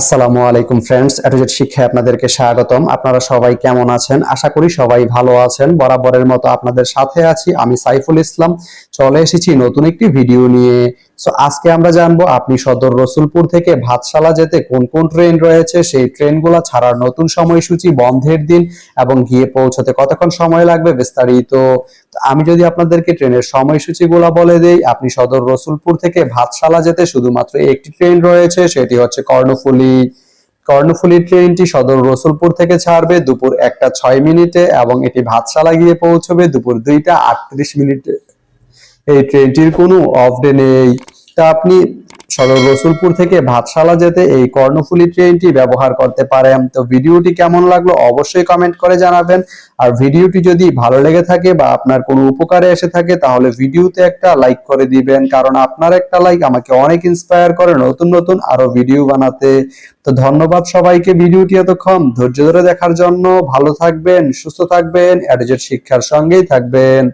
আসসালামু আলাইকুম ফ্রেন্ডস, এটুজেট শিক্ষায় আপনাদেরকে স্বাগতম। আপনারা সবাই কেমন আছেন? আশা করি সবাই ভালো আছেন। বরাবরের মতো আপনাদের সাথে আছি আমি সাইফুল ইসলাম। চলে এসেছি নতুন একটি ভিডিও নিয়ে। আজকে আমরা জানবো আপনি সদর রসুলপুর থেকে ভাতশালা যেতে কোন কোন ট্রেন রয়েছে, সেই ট্রেনগুলো ছাড়ার নতুন সময়সূচি, বন্ধের দিন এবং গিয়ে পৌঁছতে কতক্ষণ সময় লাগবে বিস্তারিত। আমি যদি আপনাদেরকে ট্রেনের সময়সূচিগুলো বলে দেই, আপনি সদর রসুলপুর থেকে ভাতশালা যেতে শুধুমাত্র একটি ট্রেন রয়েছে, সেটি হচ্ছে কর্ণফুলী ট্রেনটি সদর রসুলপুর থেকে ছাড়বে দুপুর 1টা 6 মিনিটে এবং এটি ভাতশালা গিয়ে পৌঁছবে দুপুর 2টা 38 মিনিটে। এই ট্রেনটির কোনো অফ ডে নেই। তা আপনি সদর রসুলপুর থেকে ভাতশালা যেতে এই কর্ণফুলী ট্রেনটি ব্যবহার করতে পারেন। তো ভিডিওটি কেমন লাগলো অবশ্যই কমেন্ট করে জানাবেন। আর ভিডিওটি যদি ভালো লেগে থাকে বা আপনার কোনো উপকারে এসে থাকে তাহলে ভিডিওতে একটা লাইক করে দিবেন, কারণ আপনার একটা লাইক আমাকে অনেক ইন্সপায়ার করে নতুন নতুন আরো ভিডিও বানাতে। তো ধন্যবাদ সবাইকে ভিডিওটি এতক্ষণ ধৈর্য ধরে দেখার জন্য। ভালো থাকবেন, সুস্থ থাকবেন, এটুজেট শিক্ষার সঙ্গেই থাকবেন।